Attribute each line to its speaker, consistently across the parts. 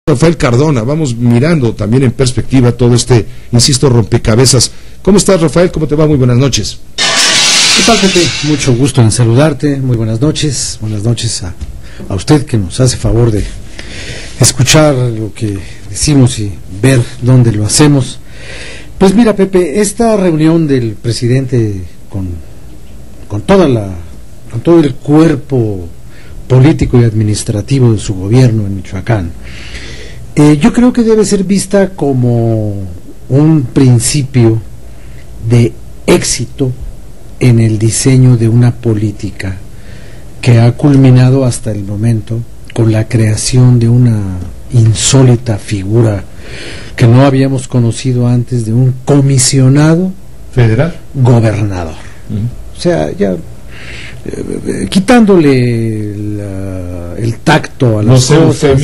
Speaker 1: Rafael Cardona, vamos mirando también en perspectiva todo este, insisto, rompecabezas. ¿Cómo estás, Rafael? ¿Cómo te va? Muy buenas noches.
Speaker 2: ¿Qué tal, Pepe? Mucho gusto en saludarte, muy buenas noches a usted que nos hace favor de escuchar lo que decimos y ver dónde lo hacemos. Pues mira, Pepe, esta reunión del presidente con todo el cuerpo político y administrativo de su gobierno en Michoacán, yo creo que debe ser vista como un principio de éxito en el diseño de una política que ha culminado hasta el momento con la creación de una insólita figura que no habíamos conocido antes, de un comisionado
Speaker 1: federal
Speaker 2: gobernador. O sea, ya quitándole el tacto a las cosas,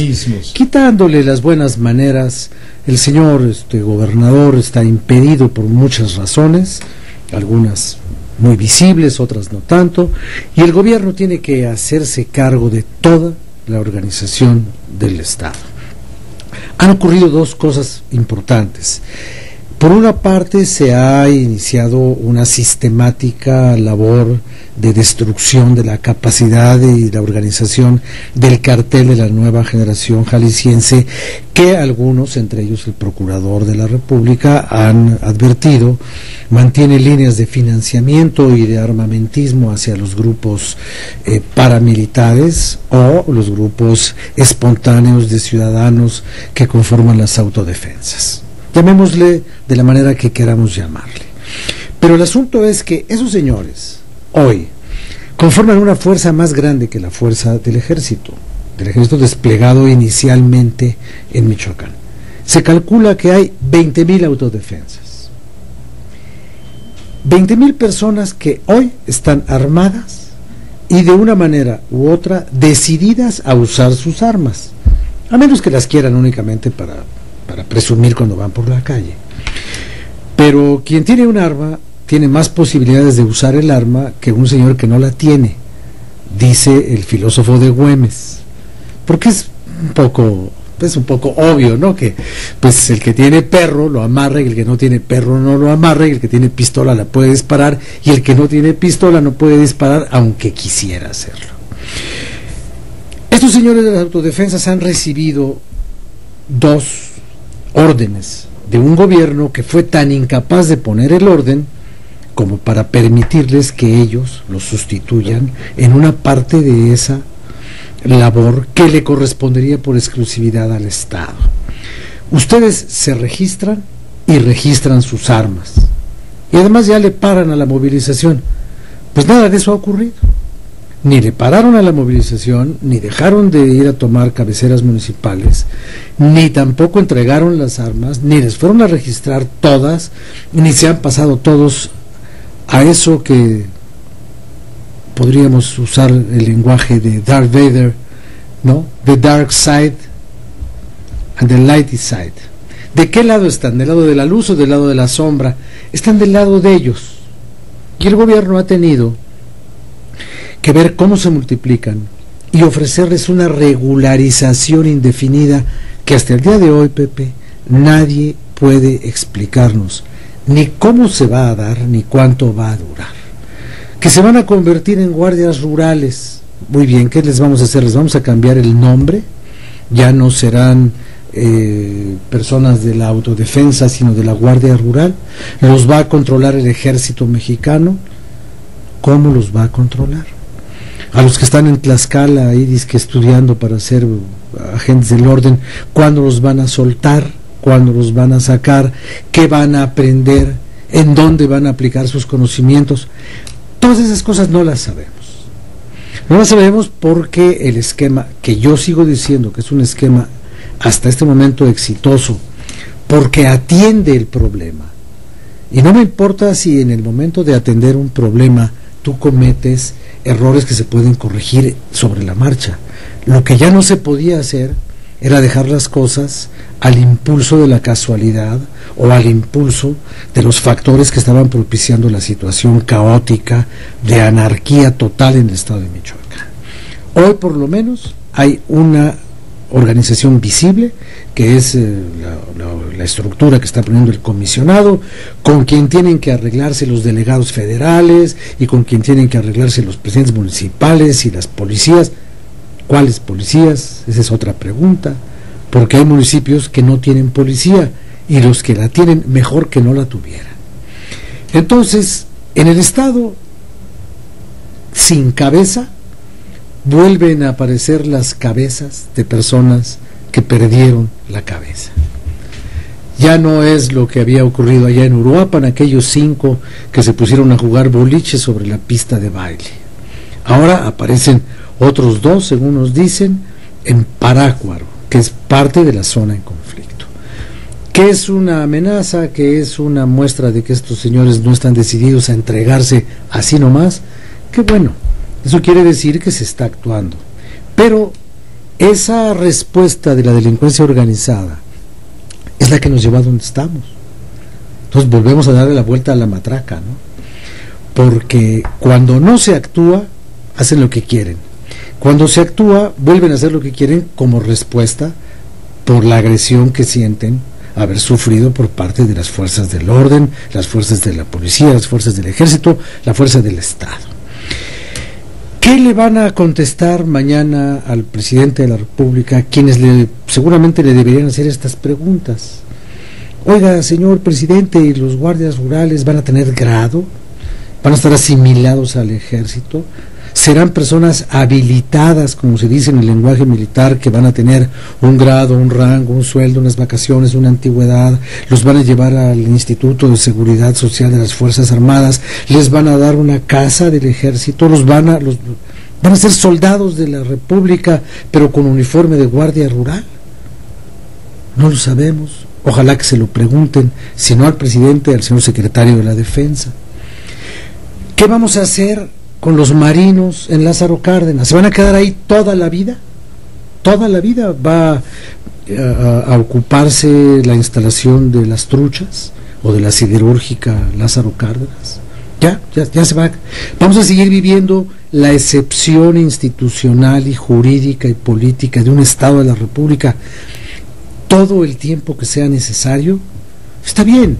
Speaker 2: quitándole las buenas maneras. El señor gobernador está impedido por muchas razones, algunas muy visibles, otras no tanto, y el gobierno tiene que hacerse cargo de toda la organización del Estado. Han ocurrido dos cosas importantes. Por una parte, se ha iniciado una sistemática labor de destrucción de la capacidad y la organización del cartel de la Nueva Generación Jalisciense, que algunos, entre ellos el Procurador de la República, han advertido mantiene líneas de financiamiento y de armamentismo hacia los grupos paramilitares o los grupos espontáneos de ciudadanos que conforman las autodefensas. Llamémosle de la manera que queramos llamarle. Pero el asunto es que esos señores hoy conforman una fuerza más grande que la fuerza del ejército desplegado inicialmente en Michoacán. Se calcula que hay 20,000 autodefensas. 20,000 personas que hoy están armadas y de una manera u otra decididas a usar sus armas, a menos que las quieran únicamente para presumir cuando van por la calle. Pero quien tiene un arma tiene más posibilidades de usar el arma que un señor que no la tiene, dice el filósofo de Güemes, porque es un poco obvio, ¿no? Que pues el que tiene perro lo amarra y el que no tiene perro no lo amarra, y el que tiene pistola la puede disparar y el que no tiene pistola no puede disparar aunque quisiera hacerlo. Estos señores de las autodefensas han recibido dos órdenes de un gobierno que fue tan incapaz de poner el orden como para permitirles que ellos los sustituyan en una parte de esa labor que le correspondería por exclusividad al Estado. Ustedes se registran y registran sus armas y además ya le paran a la movilización. Pues nada de eso ha ocurrido. Ni le pararon a la movilización, ni dejaron de ir a tomar cabeceras municipales, ni tampoco entregaron las armas, ni les fueron a registrar todas, ni se han pasado todos a eso que podríamos usar el lenguaje de Darth Vader, ¿no? The dark side and the light side. ¿De qué lado están? ¿Del lado de la luz o del lado de la sombra? Están del lado de ellos. Y el gobierno ha tenido que ver cómo se multiplican y ofrecerles una regularización indefinida que hasta el día de hoy, Pepe, nadie puede explicarnos ni cómo se va a dar ni cuánto va a durar. Que se van a convertir en guardias rurales. Muy bien, ¿qué les vamos a hacer? ¿Les vamos a cambiar el nombre? Ya no serán personas de la autodefensa, sino de la Guardia Rural. ¿Los va a controlar el ejército mexicano? ¿Cómo los va a controlar? A los que están en Tlaxcala ahí dizque estudiando para ser agentes del orden, ¿cuándo los van a soltar? ¿Cuándo los van a sacar? ¿Qué van a aprender? ¿En dónde van a aplicar sus conocimientos? Todas esas cosas no las sabemos. No las sabemos porque el esquema, que yo sigo diciendo que es un esquema hasta este momento exitoso, porque atiende el problema. Y no me importa si en el momento de atender un problema tú cometes errores que se pueden corregir sobre la marcha. Lo que ya no se podía hacer era dejar las cosas al impulso de la casualidad o al impulso de los factores que estaban propiciando la situación caótica de anarquía total en el estado de Michoacán. Hoy por lo menos hay una organización visible, que es la estructura que está poniendo el comisionado, con quien tienen que arreglarse los delegados federales y con quien tienen que arreglarse los presidentes municipales y las policías. ¿Cuáles policías? Esa es otra pregunta, porque hay municipios que no tienen policía y los que la tienen mejor que no la tuvieran. Entonces, en el estado sin cabeza vuelven a aparecer las cabezas de personas que perdieron la cabeza. Ya no es lo que había ocurrido allá en Uruapan, aquellos 5 que se pusieron a jugar boliche sobre la pista de baile. Ahora aparecen otros 2, según nos dicen, en Parácuaro, que es parte de la zona en conflicto. ¿Qué es una amenaza? ¿Qué es una muestra de que estos señores no están decididos a entregarse así nomás? Que bueno, eso quiere decir que se está actuando. Pero esa respuesta de la delincuencia organizada es la que nos lleva a donde estamos. Entonces volvemos a darle la vuelta a la matraca, ¿no? Porque cuando no se actúa, hacen lo que quieren. Cuando se actúa, vuelven a hacer lo que quieren como respuesta por la agresión que sienten haber sufrido por parte de las fuerzas del orden, las fuerzas de la policía, las fuerzas del ejército, la fuerza del Estado. ¿Qué le van a contestar mañana al presidente de la República, quienes seguramente le deberían hacer estas preguntas? Oiga, señor presidente, ¿y los guardias rurales van a tener grado? ¿Van a estar asimilados al ejército? ¿Serán personas habilitadas, como se dice en el lenguaje militar, que van a tener un grado, un rango, un sueldo, unas vacaciones, una antigüedad? ¿Los van a llevar al Instituto de Seguridad Social de las Fuerzas Armadas? ¿Les van a dar una casa del ejército? ¿Van a ser soldados de la República, pero con uniforme de guardia rural? No lo sabemos. Ojalá que se lo pregunten, si no al presidente, al señor secretario de la Defensa. ¿Qué vamos a hacer con los marinos en Lázaro Cárdenas? ¿Se van a quedar ahí toda la vida? ¿Toda la vida va a ocuparse la instalación de las truchas o de la siderúrgica Lázaro Cárdenas? Ya se va. Vamos a seguir viviendo la excepción institucional y jurídica y política de un Estado de la República todo el tiempo que sea necesario. Está bien,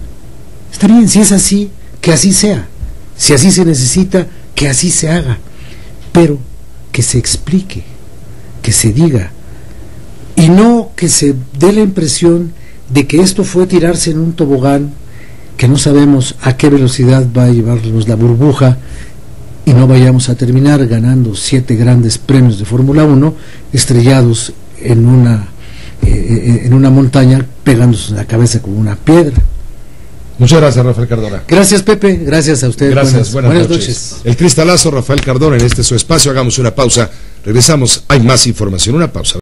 Speaker 2: si es así, que así sea. Si así se necesita, que así se haga, pero que se explique, que se diga, y no que se dé la impresión de que esto fue tirarse en un tobogán que no sabemos a qué velocidad va a llevarnos la burbuja y no vayamos a terminar ganando 7 grandes premios de Fórmula 1 estrellados en una montaña, pegándose en la cabeza con una piedra.
Speaker 1: Muchas gracias, Rafael Cardona.
Speaker 2: Gracias, Pepe. Gracias a usted.
Speaker 1: Gracias, buenas noches. El cristalazo, Rafael Cardona, en este su espacio. Hagamos una pausa. Regresamos. Hay más información. Una pausa.